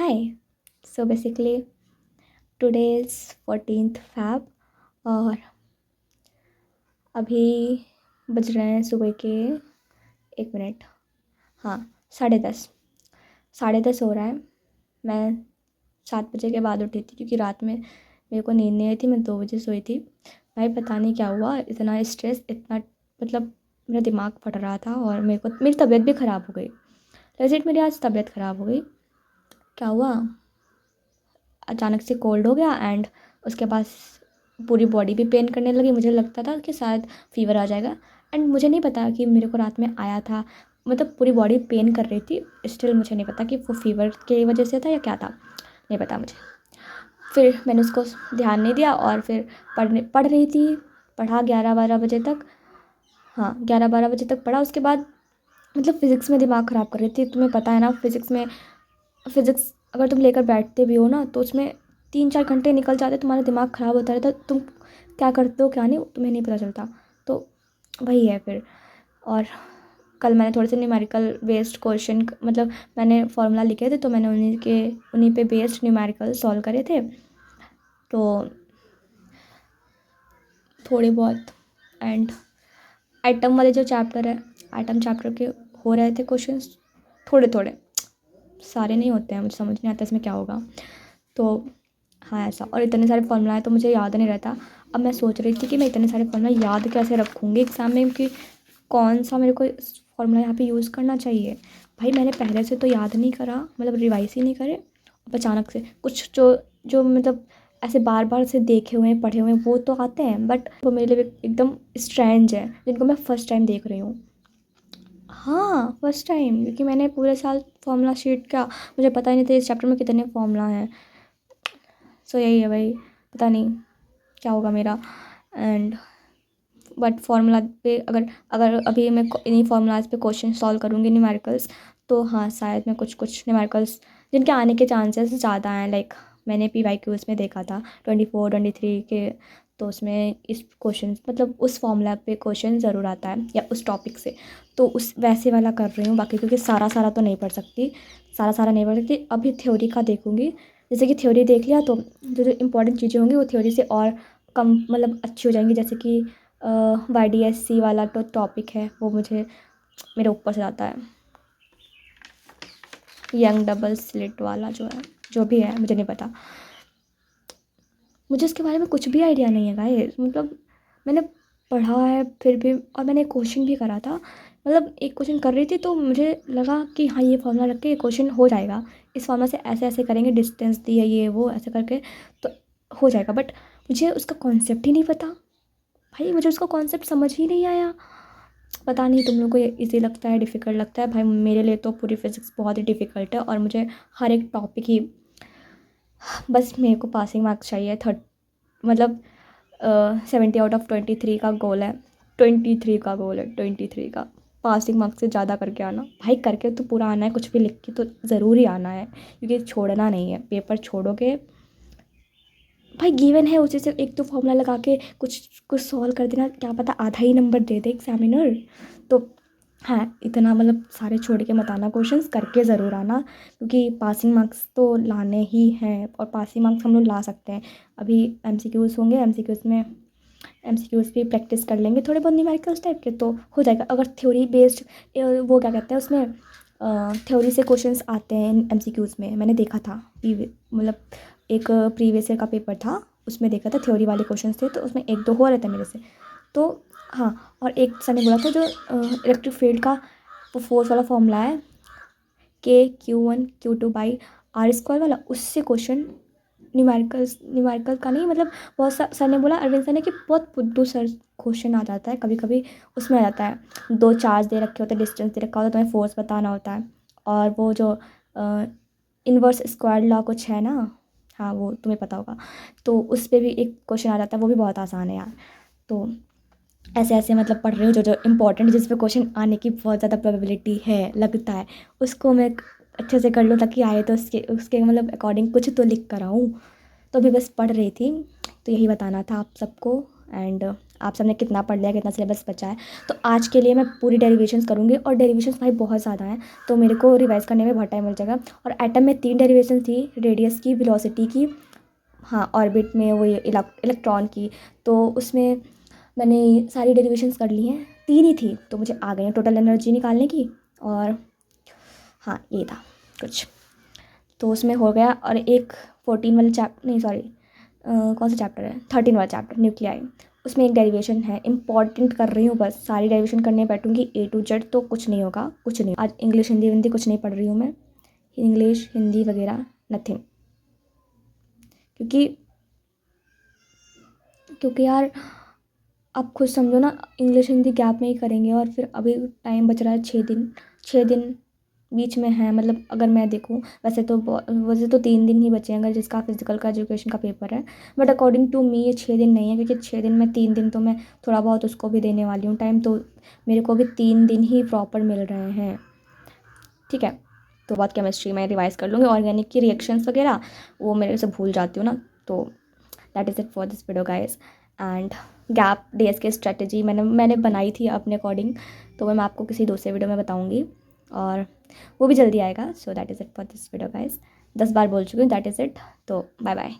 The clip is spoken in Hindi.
Hi. So basically, today is 14th Feb और अभी बज रहे हैं सुबह के 1 मिनट, हाँ 10:30, 10:30 हो रहा है। मैं 7 बजे के बाद उठी थी क्योंकि रात में मेरे को नींद नहीं आई थी। मैं 2 बजे सोई थी। भाई पता नहीं क्या हुआ, इतना स्ट्रेस, इतना मतलब मेरा दिमाग फट रहा था और मेरी तबीयत भी ख़राब हो गई। लेजिट मेरी आज तबीयत ख़राब हो गई। क्या हुआ, अचानक से कोल्ड हो गया एंड उसके बाद पूरी बॉडी भी पेन करने लगी। मुझे लगता था कि शायद फ़ीवर आ जाएगा एंड मुझे नहीं पता कि मेरे को रात में आया था। मतलब पूरी बॉडी पेन कर रही थी। स्टिल मुझे नहीं पता कि वो फ़ीवर की वजह से था या क्या था, नहीं पता मुझे। फिर मैंने उसको ध्यान नहीं दिया और फिर पढ़ रही थी। पढ़ा 11-12 बजे तक, हाँ 11-12 बजे तक पढ़ा। उसके बाद मतलब फ़िज़िक्स में दिमाग ख़राब कर रही थी। तुम्हें पता है ना, फ़िज़िक्स अगर तुम लेकर बैठते भी हो ना तो उसमें 3-4 घंटे निकल जाते, तुम्हारा दिमाग ख़राब होता रहता, तुम क्या करते हो क्या नहीं तुम्हें नहीं पता चलता। तो वही है फिर। और कल मैंने थोड़े से न्यूमेरिकल बेस्ड क्वेश्चन, मतलब मैंने फार्मूला लिखे थे तो मैंने उन्हीं पे बेस्ड न्यूमेरिकल सॉल्व करे थे। तो थोड़े बहुत एंड आइटम वाले जो चैप्टर है, आइटम चैप्टर के हो रहे थे क्वेश्चंस थोड़े थोड़े, सारे नहीं होते हैं। मुझे समझ नहीं आता इसमें क्या होगा। तो हाँ ऐसा, और इतने सारे फॉर्मूला है तो मुझे याद नहीं रहता। अब मैं सोच रही थी कि मैं इतने सारे फॉर्मूला याद कैसे रखूँगी एग्ज़ाम में, कि कौन सा मेरे को फॉर्मूला यहाँ पे यूज़ करना चाहिए। भाई मैंने पहले से तो याद नहीं करा, मतलब रिवाइज ही नहीं करे। अब अचानक से कुछ जो जो मतलब ऐसे बार बार से देखे हुए हैं, पढ़े हुए हैं, वो तो आते हैं, बट वो मेरे लिए एकदम स्ट्रेंज है जिनको मैं फ़र्स्ट टाइम देख रही हूँ। हाँ फर्स्ट टाइम, क्योंकि मैंने पूरे साल फार्मूला शीट का मुझे पता ही नहीं था इस चैप्टर में कितने फार्मूला हैं। सो यही है भाई, पता नहीं क्या होगा मेरा। एंड बट फार्मूला पे अगर अगर अभी मैं इन्हीं फार्मूलाज पे क्वेश्चन सॉल्व करूँगी न्यूमेरिकल्स, तो हाँ शायद मैं कुछ कुछ न्यूमेरिकल्स जिनके आने के चांसेस ज़्यादा हैं। लाइक मैंने PYQs में देखा था 24-23 के, तो उसमें इस क्वेश्चन मतलब उस फार्मूला पे क्वेश्चन ज़रूर आता है या उस टॉपिक से। तो उस वैसे वाला कर रही हूँ। बाकी क्योंकि सारा सारा तो नहीं पढ़ सकती, सारा नहीं पढ़ सकती। अभी थ्योरी का देखूँगी। जैसे कि थ्योरी देख लिया तो जो जो इम्पोर्टेंट चीज़ें होंगी वो थ्योरी से और कम मतलब अच्छी हो जाएंगी। जैसे कि YDSC वाला तो टॉपिक है वो मुझे मेरे ऊपर से आता है। यंग डबल स्लिट वाला जो है, जो भी है मुझे नहीं पता, मुझे इसके बारे में कुछ भी आइडिया नहीं है गाइस। मतलब मैंने पढ़ा है फिर भी, और मैंने क्वेश्चन भी करा था। मतलब एक क्वेश्चन कर रही थी तो मुझे लगा कि हाँ ये फॉर्मूला रख के ये क्वेश्चन हो जाएगा, इस फॉर्मूला से ऐसे ऐसे करेंगे, डिस्टेंस दी है ये वो ऐसे करके तो हो जाएगा। बट मुझे उसका कॉन्सेप्ट ही नहीं पता। भाई मुझे उसका कॉन्सेप्ट समझ ही नहीं आया। पता नहीं तुम लोग को ये इजी लगता है, डिफ़िकल्ट लगता है। भाई मेरे लिए तो पूरी फिज़िक्स बहुत ही डिफ़िकल्ट है और मुझे हर एक टॉपिक ही, बस मेरे को पासिंग मार्क्स चाहिए। मतलब 70/23 का गोल है। 23 का गोल है, 23 का पासिंग मार्क्स से ज़्यादा करके आना। भाई करके तो पूरा आना है, कुछ भी लिख के तो ज़रूर ही आना है, क्योंकि छोड़ना नहीं है। पेपर छोड़ोगे भाई, गिवन है उसी से एक दो फॉर्मूला लगा के कुछ कुछ सॉल्व कर देना, क्या पता आधा ही नंबर दे दे एग्जामिनर। तो हाँ इतना मतलब सारे छोड़ के मत आना, क्वेश्चंस करके ज़रूर आना, क्योंकि पासिंग मार्क्स तो लाने ही हैं और पासिंग मार्क्स हम लोग ला सकते हैं। अभी MCQs होंगे, MCQs भी प्रैक्टिस कर लेंगे थोड़े बहुत न्यूमेरिकल्स टाइप के तो हो जाएगा। अगर थ्योरी बेस्ड वो क्या कहते हैं उसमें, थ्योरी से क्वेश्चंस आते हैं MCQs में, मैंने देखा था। मतलब एक प्रीवियस ईयर का पेपर था, उसमें देखा था थ्योरी वाले क्वेश्चंस थे तो उसमें एक दो हो रहे थे मेरे से। तो हाँ, और एक सर ने बोला था जो इलेक्ट्रिक फील्ड का वो फोर्स वाला फॉर्मूला है, K Q1 Q2/R² वाला, उससे क्वेश्चन न्यूमेरिकल का नहीं, मतलब बहुत सर ने बोला, अरविंद सर ने, कि बहुत बुद्धू सर क्वेश्चन आ जाता है कभी कभी। उसमें आ जाता है 2 चार्ज दे रखे होते हैं, डिस्टेंस दे रखा होता है, तुम्हें फोर्स बताना होता है, और वो जो इन्वर्स स्क्वायर लॉ कुछ है ना, हाँ वो तुम्हें पता होगा। तो उस पर भी एक क्वेश्चन आ जाता है, वो भी बहुत आसान है यार। तो ऐसे ऐसे मतलब पढ़ रही हूँ जो जो इम्पोर्टेंट, जिस पे क्वेश्चन आने की बहुत ज़्यादा प्रोबेबिलिटी है लगता है, उसको मैं अच्छे से कर लूँ ताकि आए तो उसके उसके मतलब अकॉर्डिंग कुछ तो लिख कर आऊँ। तो अभी बस पढ़ रही थी, तो यही बताना था आप सबको। एंड आप सबने कितना पढ़ लिया, कितना सिलेबस बचा है। तो आज के लिए मैं पूरी डेरिवेशंस करूँगी, और डेरिवेशंस भाई बहुत ज़्यादा हैं, तो मेरे को रिवाइज़ करने में बहुत टाइम मिल जाएगा। और एटम में 3 डेरिवेशंस थी, रेडियस की, वेलोसिटी की, हाँ ऑर्बिट में वो ये इलेक्ट्रॉन की। तो उसमें मैंने सारी डेरिवेशंस कर ली हैं, 3 ही थी तो मुझे आ गई हैं टोटल एनर्जी निकालने की। और हाँ ये था कुछ, तो उसमें हो गया। और एक 14 वाला नहीं सॉरी, कौन सा चैप्टर है, 13 वाला चैप्टर न्यूक्लियाई, उसमें एक डेरिवेशन है, इंपॉर्टेंट कर रही हूँ बस, सारी डेरिवेशन करने बैठूंगी A to Z तो कुछ नहीं होगा, कुछ नहीं। आज इंग्लिश हिंदी हिंदी कुछ नहीं पढ़ रही हूँ मैं, इंग्लिश हिंदी वगैरह नथिंग, क्योंकि क्योंकि यार आप खुद समझो ना, इंग्लिश हिंदी गैप में ही करेंगे, और फिर अभी टाइम बच रहा है 6 दिन, 6 दिन बीच में है। मतलब अगर मैं देखूँ वैसे तो 3 दिन ही बचे हैं, अगर जिसका फिजिकल का एजुकेशन का पेपर है, बट अकॉर्डिंग टू मी ये 6 दिन नहीं है, क्योंकि 6 दिन में 3 दिन तो मैं थोड़ा बहुत उसको भी देने वाली हूँ टाइम, तो मेरे को भी 3 दिन ही प्रॉपर मिल रहे हैं, ठीक है। तो बहुत केमिस्ट्री में रिवाइज़ कर लूँगी, ऑर्गेनिक की रिएक्शंस वगैरह वो मेरे से भूल जाती हूँ ना। तो that is it for this video guys. And gap days की स्ट्रेटजी मैंने बनाई थी अपने अकॉर्डिंग, तो मैं आपको किसी दूसरे वीडियो में बताऊँगी, और वो भी जल्दी आएगा। So that is it for this video guys, 10 बार बोल चुकी हूँ दैट इज़ इट। तो बाय बाय।